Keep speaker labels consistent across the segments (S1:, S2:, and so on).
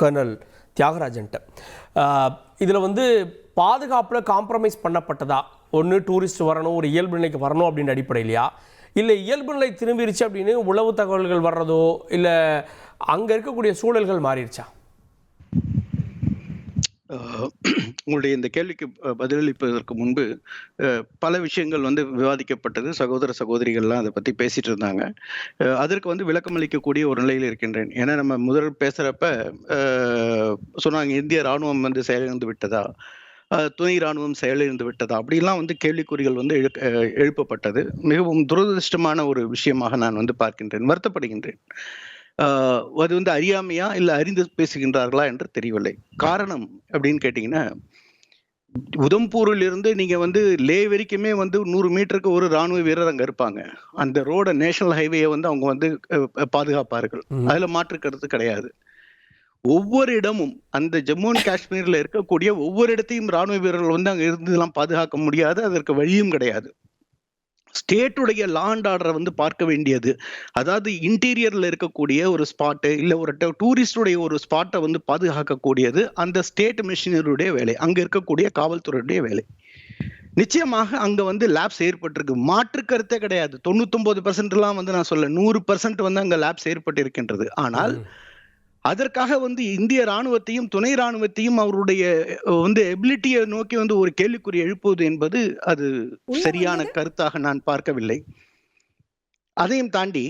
S1: Kernel தியாகராஜன்ட்ட. இதில் வந்து பாதுகாப்பில் காம்ப்ரமைஸ் பண்ணப்பட்டதா? ஒன்று டூரிஸ்ட் வரணும், ஒரு இயல்பு நிலைக்கு வரணும் அப்படின்ற அடிப்படையிலையா, இல்லை இயல்பு நிலை திரும்பிடுச்சு அப்படின்னு உளவு தகவல்கள் வர்றதோ, இல்லை அங்கே இருக்கக்கூடிய சூழல்கள் மாறிடுச்சா?
S2: உங்களுடைய இந்த கேள்விக்கு பதிலளிப்பதற்கு முன்பு பல விஷயங்கள் வந்து விவாதிக்கப்பட்டது. சகோதர சகோதரிகள்லாம் அதை பற்றி பேசிட்டு இருந்தாங்க. அதற்கு வந்து விளக்கம் அளிக்கக்கூடிய ஒரு நிலையில் இருக்கின்றேன். ஏன்னா நம்ம முதல் பேசுகிறப்ப சொன்னாங்க இந்திய இராணுவம் வந்து செயலிழந்து விட்டதா, துணை இராணுவம் செயலிழந்து விட்டதா, அப்படிலாம் வந்து கேள்விக்குறிகள் வந்து எழுப்பப்பட்டது. மிகவும் துரதிருஷ்டமான ஒரு விஷயமாக நான் வந்து பார்க்கின்றேன், வருத்தப்படுகின்றேன். அது வந்து அறியாமையா இல்லை அறிந்து பேசுகின்றார்களா என்று தெரியவில்லை. காரணம் அப்படின்னு கேட்டீங்கன்னா, உதம்பூரில் இருந்து நீங்க வந்து லே வரைக்குமே வந்து 100 மீட்டருக்கு ஒரு ராணுவ வீரர் அங்க இருப்பாங்க. அந்த ரோட நேஷனல் ஹைவேயை வந்து அவங்க வந்து பாதுகாப்பார்கள். அதுல மாற்று கருத்து கிடையாது. ஒவ்வொரு இடமும் அந்த ஜம்மு அண்ட் காஷ்மீர்ல இருக்கக்கூடிய ஒவ்வொரு இடத்தையும் ராணுவ வீரர்கள் வந்து அங்க இருந்தெல்லாம் பாதுகாக்க முடியாது. அதற்கு வழியும் கிடையாது. ஸ்டேட்டுடைய லா அண்ட் ஆர்டரை வந்து பார்க்க வேண்டியது, அதாவது இன்டீரியர்ல இருக்கக்கூடிய ஒரு ஸ்பாட்டு இல்லை ஒரு டூரிஸ்டுடைய ஒரு ஸ்பாட்டை வந்து பாதுகாக்கக்கூடியது அந்த ஸ்டேட் மிஷினருடைய வேலை, அங்க இருக்கக்கூடிய காவல்துறையுடைய வேலை. நிச்சயமாக அங்க வந்து லேப்ஸ் ஏற்பட்டிருக்கு, மாற்று கருத்தே கிடையாது. 99% வந்து நான் சொல்ல 100% வந்து அங்க லேப்ஸ் ஏற்பட்டு இருக்கின்றது. ஆனால் அதற்காக வந்து இந்திய ராணுவத்தையும் துணை ராணுவத்தையும் அவருடைய வந்து எபிலிட்டியை நோக்கி வந்து ஒரு கேள்விக்குறி எழுப்புவது என்பது அது சரியான கருத்தாக நான் பார்க்கவில்லை. அதையும் தாண்டி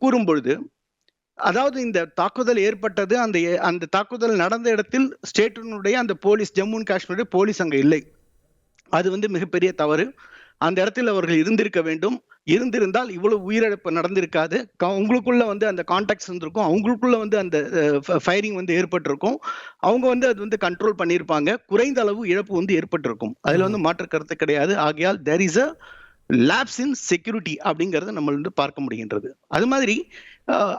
S2: கூறும் பொழுது, அதாவது இந்த தாக்குதல் ஏற்பட்டது, அந்த தாக்குதல் நடந்த இடத்தில் ஸ்டேட்டினுடைய அந்த போலீஸ், ஜம்மு அண்ட் காஷ்மீருடைய போலீஸ் அங்க இல்லை. அது வந்து மிகப்பெரிய தவறு. அந்த இடத்தில் அவர்கள் இருந்திருக்க வேண்டும். இருந்திருந்தால் இவ்வளவு உயிரிழப்பு நடந்திருக்காது. உங்களுக்குள்ள வந்து அந்த கான்டாக்ட்ஸ் இருந்திருக்கும், அவங்களுக்குள்ள வந்து அந்த ஃபயரிங் வந்து ஏற்பட்டிருக்கும். அவங்க வந்து அது வந்து கண்ட்ரோல் பண்ணியிருப்பாங்க. குறைந்த அளவு இழப்பு வந்து ஏற்பட்டிருக்கும். அதுல வந்து மாற்று கருத்து கிடையாது. ஆகையால் there is a lapse in security அப்படிங்கறத நம்ம வந்து பார்க்க முடிகின்றது. அது மாதிரி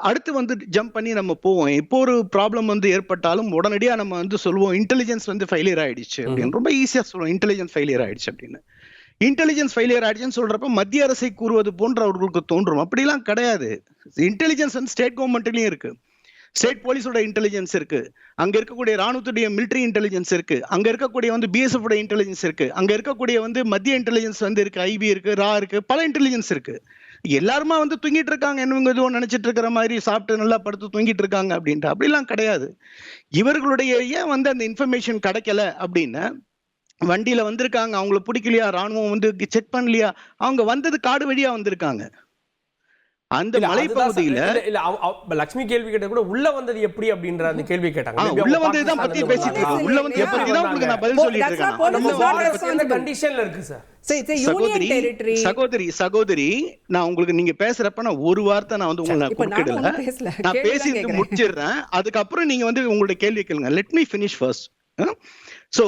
S2: அடுத்து வந்து ஜம்ப் பண்ணி நம்ம போவோம். இப்போ ஒரு ப்ராப்ளம் வந்து ஏற்பட்டாலும் உடனடியா நம்ம வந்து சொல்லுவோம் இன்டெலிஜென்ஸ் வந்து ஃபெயிலியர் ஆயிடுச்சு அப்படின்னு. ரொம்ப ஈஸியா சொல்லுவோம் இன்டெலிஜென்ஸ் ஃபெயிலியர் ஆயிடுச்சு அப்படின்னு. இன்டெலிஜென்ஸ் ஃபெயிலியர் ஆயிடுச்சுன்னு சொல்றப்ப மத்திய அரசை கூறுவது போன்ற அவர்களுக்கு தோன்றும். அப்படிலாம் கிடையாது. இன்டெலிஜென்ஸ் வந்து ஸ்டேட் கவர்மெண்ட்லயும் இருக்கு. ஸ்டேட் போலீஸோட இன்டெலிஜென்ஸ் இருக்கு, அங்க இருக்கக்கூடிய ராணுவத்துடைய மிலிட்டரி இன்டெலிஜென்ஸ் இருக்கு, அங்க இருக்கக்கூடிய வந்து பிஎஸ்எஃப் உடைய இன்டெலிஜென்ஸ் இருக்கு, அங்க இருக்கக்கூடிய வந்து மத்திய இன்டெலிஜென்ஸ் வந்து இருக்கு, ஐபி இருக்கு, ரா இருக்கு, பல இன்டெலிஜென்ஸ் இருக்கு. எல்லாருமா வந்து தூங்கிட்டு இருக்காங்க, என்னவங்க எதுவும் நினைச்சிட்டு இருக்கிற மாதிரி சாப்பிட்டு நல்லா படுத்து தூங்கிட்டு இருக்காங்க அப்படின்ட்டு அப்படிலாம் கிடையாது. இவர்களுடைய ஏன் வந்து அந்த இன்ஃபர்மேஷன் கிடைக்கல அப்படின்னா, வண்டியில வந்திருக்காங்க, அவங்கள பிடிக்கலையா, ராணுவம் வந்து செக் பண்ணலையா, அவங்க வந்தது காடு வழியா வந்திருக்காங்க. அந்த மலைப்பகுதியில
S1: லட்சுமி கேள்வி கேட்ட கூட உள்ள வந்தது எப்படி அப்படின்ற அந்த கேள்வி கேட்டாங்க.
S2: உள்ள வந்ததுதான் பத்தி பேசிட்டு இருக்கோம். உள்ள வந்து எப்படி தான் உங்களுக்கு நான் பதில் சொல்லிட்டு இருக்கேன்.
S1: கண்டிஷன்ல இருக்கு சார்.
S2: சகோதரி நான் உங்களுக்கு நீங்க பேசுறப்ப நான் ஒரு வார்த்தை நான் வந்து உங்களை குறுக்கிடல, நான் பேசிட்டு முடிச்சிடுறேன். அதுக்கப்புறம் நீங்க வந்து உங்களுடைய கேள்வி கேளுங்க. Let me finish first. So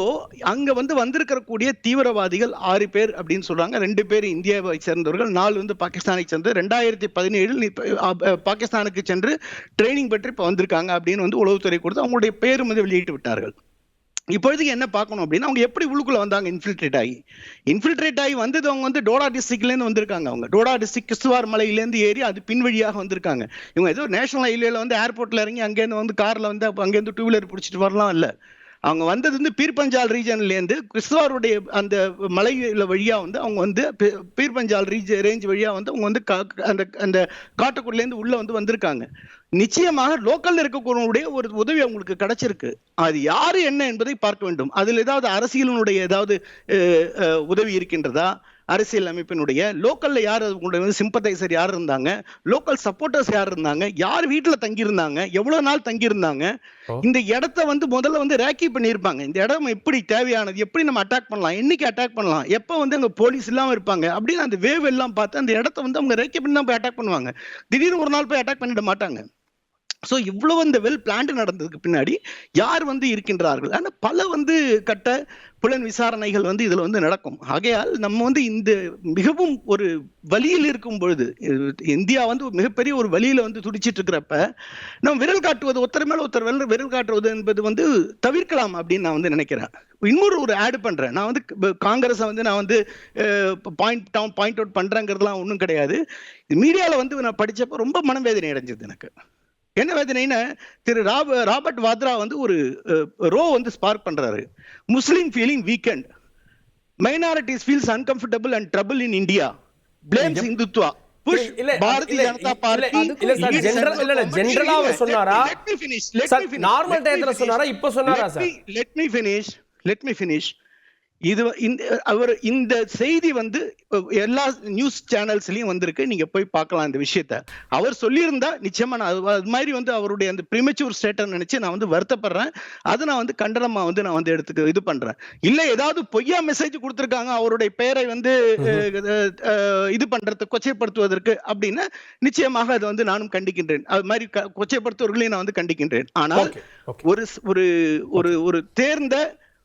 S2: அங்க வந்து வந்திருக்கக்கூடிய தீவிரவாதிகள் 6 பேர் அப்படின்னு சொல்றாங்க. 2 பேர் இந்தியாவை சேர்ந்தவர்கள், 4 வந்து பாகிஸ்தானை சேர்ந்து 2017 பாகிஸ்தானுக்கு சென்று ட்ரைனிங் பெற்று இப்ப வந்திருக்காங்க அப்படின்னு வந்து உளவுத்துறை கொடுத்து அவங்களுடைய பேரும் வந்து வெளியிட்டு விட்டார்கள். இப்பொழுதுக்கு என்ன பார்க்கணும் அப்படின்னா, அவங்க எப்படி உள்ளுக்குள்ள வந்தாங்க? இன்ஃபில்ட்ரேட் ஆகி வந்தது அவங்க வந்து டோடா டிஸ்ட்ரிக்ட்ல இருந்து வந்திருக்காங்க. அவங்க டோடா டிஸ்ட்ரிக்ட் கிஸ்துவார் மலையில இருந்து ஏறி அது பின் வழியாக வந்திருக்காங்க. இவங்க ஏதோ நேஷனல் ஹைவேல வந்து ஏர்போர்ட்ல இறங்கி அங்கேருந்து வந்து கார்ல வந்து அங்கேருந்து 2 வீலர் பிடிச்சிட்டு வரலாம் இல்ல. அவங்க வந்தது வந்து பீர்பஞ்சால் ரீஜன்ல இருந்து கிறிஸ்துவாருடைய அந்த மலையில வழியா வந்து அவங்க வந்து பீர்பஞ்சால் ரேஞ்ச் வழியா வந்து அவங்க வந்து அந்த காட்டுக்குள்ள இருந்து உள்ள வந்து வந்திருக்காங்க. நிச்சயமாக லோக்கல்ல இருக்கக்கூடிய ஒரு உதவி அவங்களுக்கு கிடைச்சிருக்கு. அது யாரு என்ன என்பதை பார்க்க வேண்டும். அதுல ஏதாவது அரசியலினுடைய ஏதாவது உதவி இருக்கின்றதா? அரசியல் அமைப்பினுடைய லோக்கல்ல யார் வந்து சிம்பத்தைசர் யார் இருந்தாங்க, லோக்கல் சப்போர்ட்டர்ஸ் யார் இருந்தாங்க, யார் வீட்டுல தங்கி இருந்தாங்க, எவ்வளவு நாள் தங்கி இருந்தாங்க, இந்த இடத்த வந்து முதல்ல வந்து ரேக்கி பண்ணியிருப்பாங்க. இந்த இடம் எப்படி தேவையானது, எப்படி நம்ம அட்டாக் பண்ணலாம், என்னைக்கு அட்டாக் பண்ணலாம், எப்ப வந்து அங்க போலீஸ் இல்லாம இருப்பாங்க அப்படின்னு அந்த வேவ் எல்லாம் பார்த்து அந்த இடத்த வந்து அவங்க ரேக்கி பண்ணி தான் போய் அட்டாக் பண்ணுவாங்க. திடீர்னு ஒரு நாள் போய் அட்டாக் பண்ணிட மாட்டாங்க. சோ இவ்வளவு இந்த வெல் பிளான்டு நடந்ததுக்கு பின்னாடி யார் வந்து இருக்கின்றார்கள்? ஆனா பல வந்து கட்ட புலன் விசாரணைகள் வந்து இதுல வந்து நடக்கும். ஆகையால் நம்ம வந்து இந்த மிகவும் ஒரு வலியில் இருக்கும் பொழுது, இந்தியா வந்து மிகப்பெரிய ஒரு வலியில வந்து துடிச்சிட்டு இருக்கிறப்ப நம்ம விரல் காட்டுவது, ஒருத்தர் மேல ஒருத்தர் விரல் காட்டுவது என்பது வந்து தவிர்க்கலாம் அப்படின்னு நான் வந்து நினைக்கிறேன். இன்னொரு ஆட் பண்றேன். நான் வந்து காங்கிரஸை வந்து நான் வந்து பாயிண்ட் அவுட் பண்றேங்கிறதுலாம் ஒன்றும் கிடையாது. மீடியால வந்து நான் படிச்சப்ப ரொம்ப மனவேதனை அடைஞ்சது எனக்கு. என்ன வேதனைன்னா திரு ராபர்ட் வாத்ரா வந்து ஒரு ரோ வந்து ஸ்பார்க் பண்றாரு. Muslim feeling weekend, minorities feels uncomfortable and trouble in India, blames Hindutva, push Bharatiya Janata Party.
S1: இல்ல ஜெனரலா அவர் சொன்னாரா, நார்மல் டயத்துல சொன்னாரா, இப்ப சொன்னாரா சார்?
S2: let me finish. இது அவர் இந்த செய்தி வந்து எல்லா நியூஸ் சேனல்ஸ்லயும் வந்திருக்கு, நீங்க போய் பார்க்கலாம் இந்த விஷயத்த. அவர் சொல்லியிருந்தா நிச்சயமா நான் அது மாதிரி வந்து அவருடைய அந்த பிரிமெச்சூர் ஸ்டேட்டஸ் நினைச்சு நான் வந்து வருத்தப்படுறேன். அதை நான் வந்து கண்டனமா வந்து நான் வந்து எடுத்துக்க இது பண்றேன். இல்ல ஏதாவது பொய்யா மெசேஜ் கொடுத்திருக்காங்க அவருடைய பெயரை வந்து இது பண்றது, கொச்சைப்படுத்துவதற்கு அப்படின்னா நிச்சயமாக அதை வந்து நானும் கண்டிக்கின்றேன். அது மாதிரி கொச்சைப்படுத்துவர்களையும் நான் வந்து கண்டிக்கின்றேன். ஆனால் ஒரு ஒரு ஒரு தேர்ந்த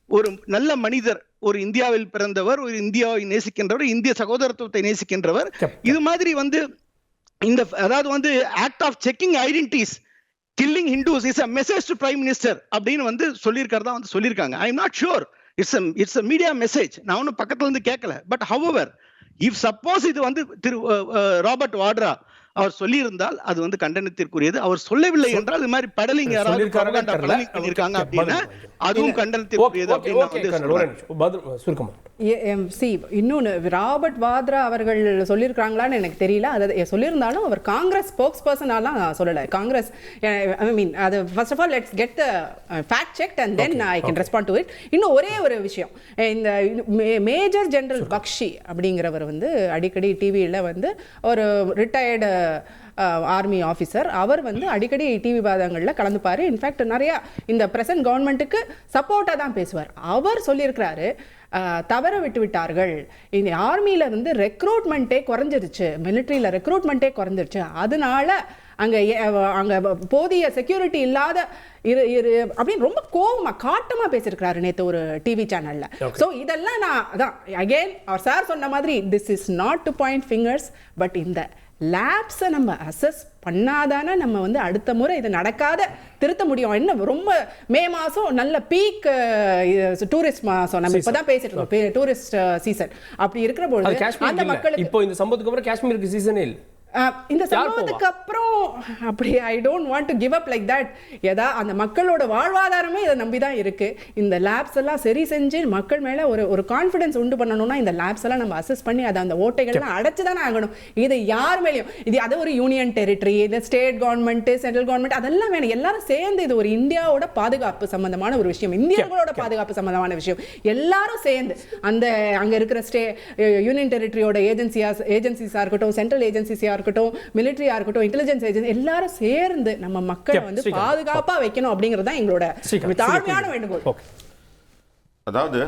S2: ஒரு நல்ல மனிதர், ஒரு இந்தியாவில் பிறந்தவர், ஒரு இந்தியாவை நேசிக்கின்றவர், இந்திய சகோதரத்துவத்தை நேசிக்கின்றவர், இது மாதிரி வந்து இந்த அதாவது வந்து act of checking identities, killing Hindus is a message to prime minister அப்படின்னு வந்து சொல்லியிருக்கிறதா வந்து சொல்லியிருக்காங்க. I am not sure, it's a media message. நான் ஒன்னும் பக்கத்துல இருந்து கேட்கல. பட் however, if சப்போஸ் இது வந்து திரு ராபர்ட் வாட்ரா அவர் சொல்லி இருந்தால் அது வந்து கண்டனத்திற்குரியது. அவர் சொல்லவில்லை என்றால் இது மாதிரி பெடலிங் யாராவது பண்ணிருக்காங்க அப்படின்னா அதுவும் கண்டனத்திற்குரியது
S3: இன்னொன்னு ராபர்ட் வாத்ரா அவர்கள் சொல்லியிருக்காங்களான்னு எனக்கு தெரியல. அதை சொல்லியிருந்தாலும் அவர் காங்கிரஸ் ஸ்போக்ஸ் பர்சனாலாம் சொல்லலை. காங்கிரஸ் ஐ மீன் அது first of all let's get the fact check and then I can respond to it. இன்னும் ஒரே ஒரு விஷயம், இந்த மேஜர் ஜெனரல் பக்ஷி அப்படிங்கிறவர் வந்து அடிக்கடி டிவியில் வந்து ஒரு ரிட்டையர்டு ஆர்மி ஆஃபீஸர், அவர் வந்து அடிக்கடி டிவி வாதங்களில் கலந்துப்பார். இன்ஃபேக்ட் நிறையா இந்த பிரசன்ட் கவர்மெண்ட்டுக்கு சப்போர்ட்டாக தான் பேசுவார். அவர் சொல்லியிருக்கிறாரு, தவற விட்டு விட்டார்கள், இந்த ஆர்மியில் வந்து ரெக்ரூட்மெண்ட்டே குறைஞ்சிருச்சு, மிலிட்ரியில் ரெக்ரூட்மெண்ட்டே குறைஞ்சிருச்சு, அதனால அங்கே போதிய செக்யூரிட்டி இல்லாத அப்படின்னு ரொம்ப கோவமாக காட்டமாக பேசியிருக்கிறாரு நேற்று ஒரு டிவி சேனலில். ஸோ இதெல்லாம் நான் அதான் அகெயின் அவர் சார் சொன்ன மாதிரி this is not to point fingers, but இந்த லேப்ஸை நம்ம அசஸ் பண்ணாதானே நம்ம வந்து அடுத்த முறை இது நடக்காத திருத்த முடியும். என்ன ரொம்ப மே மாதம் நல்ல பீக் டூரிஸ்ட் மாதம், நம்ம இப்போ தான் பேசிட்டு இருக்கோம் டூரிஸ்ட் சீசன். அப்படி இருக்கிற பொழுது அந்த மக்களுக்கு
S1: இப்போ இந்த சம்பவத்துக்கு அப்புறம் காஷ்மீருக்கு சீசனே இல்லை.
S3: இந்த சம்பவத்துக்கு அப்புறம் அப்படி I don't want to give up like that. ஏதா அந்த மக்களோட வாழ்வாதாரமே இதை நம்பி தான் இருக்கு. இந்த லேப்ஸ் எல்லாம் சரி செஞ்சு மக்கள் மேல ஒரு கான்ஃபிடன்ஸ் உண்டு பண்ணணும்னா இந்த லேப்ஸ் எல்லாம் நம்ம அசஸ் பண்ணி அதை அந்த ஓட்டைகள்லாம் அடைச்சு தானே ஆகணும். இது யார் மேலேயும் அது ஒரு யூனியன் டெரிட்டரி, இது ஸ்டேட் கவர்மெண்ட், சென்ட்ரல் கவர்மெண்ட், அதெல்லாம் வேணும். எல்லாரும் சேர்ந்து இது ஒரு இந்தியாவோட பாதுகாப்பு சம்பந்தமான ஒரு விஷயம், இந்தியர்களோட பாதுகாப்பு சம்பந்தமான விஷயம். எல்லாரும் சேர்ந்து அந்த அங்க இருக்கிற யூனியன் டெரிட்டரியோட ஏஜென்சிஸா இருக்கட்டும், சென்ட்ரல் ஏஜென்சிஸா இருக்கட்டும், மிலிட்டரியா இருக்கட்டும், இன்டெலிஜென்ஸ் ஏஜென்சி, எல்லாரும் சேர்ந்து நம்ம மக்களை வந்து பாதுகாப்பா வைக்கணும் அப்படிங்கிறது தான் எங்களோட தாழ்மையான வேண்டுகோள்.
S4: அதாவது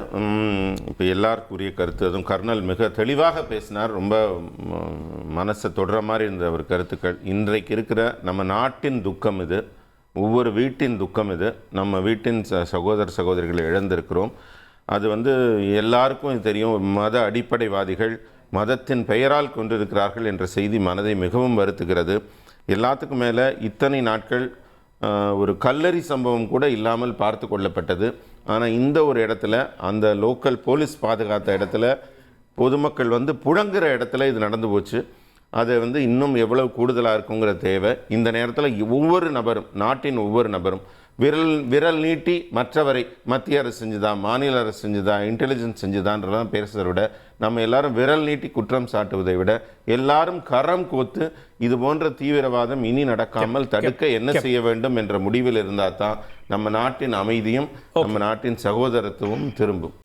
S4: இப்போ எல்லாருக்குரிய கருத்து, அதுவும் கர்னல் மிக தெளிவாக பேசினார். ரொம்ப மனசை தொடுற மாதிரி இருந்த ஒரு கருத்துக்கள். இன்றைக்கு இருக்கிற நம்ம நாட்டின் துக்கம் இது, ஒவ்வொரு வீட்டின் துக்கம் இது. நம்ம வீட்டின் சகோதர சகோதரிகளை இழந்திருக்கிறோம். அது வந்து எல்லாருக்கும் தெரியும். மத அடிப்படைவாதிகள் மதத்தின் பெயரால் கொண்டிருக்கிறார்கள் என்ற செய்தி மனதை மிகவும் வருத்துகிறது. எல்லாத்துக்கும் மேலே இத்தனை நாட்கள் ஒரு கல்லறி சம்பவம் கூட இல்லாமல் பார்த்து கொள்ளப்பட்டது. ஆனால் இந்த ஒரு இடத்துல, அந்த லோக்கல் போலீஸ் பாதுகாத்த இடத்துல, பொதுமக்கள் வந்து புழங்குற இடத்துல இது நடந்து போச்சு. அது வந்து இன்னும் எவ்வளவு கூடுதலாக இருக்குங்கிற தேவை. இந்த நேரத்தில் ஒவ்வொரு நபரும், நாட்டின் ஒவ்வொரு நபரும் விரல் நீட்டி மற்றவரை மத்திய அரசு செஞ்சுதா, மாநில அரசு செஞ்சுதா, இன்டெலிஜென்ஸ் செஞ்சுதான்றதான் பேசுறதை விட, நம்ம எல்லாரும் விரல் நீட்டி குற்றம் சாட்டுவதை விட எல்லாரும் கரம் கோத்து இது போன்ற தீவிரவாதம் இனி நடக்காமல் தடுக்க என்ன செய்ய வேண்டும் என்ற முடிவில் இருந்தால் தான் நம்ம நாட்டின் அமைதியும் நம்ம நாட்டின் சகோதரத்துவம் திரும்பும்.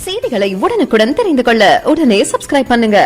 S5: செய்திகளை உடனுக்குடன் தெரிந்து கொள்ள உடனே சப்ஸ்கிரைப் பண்ணுங்க.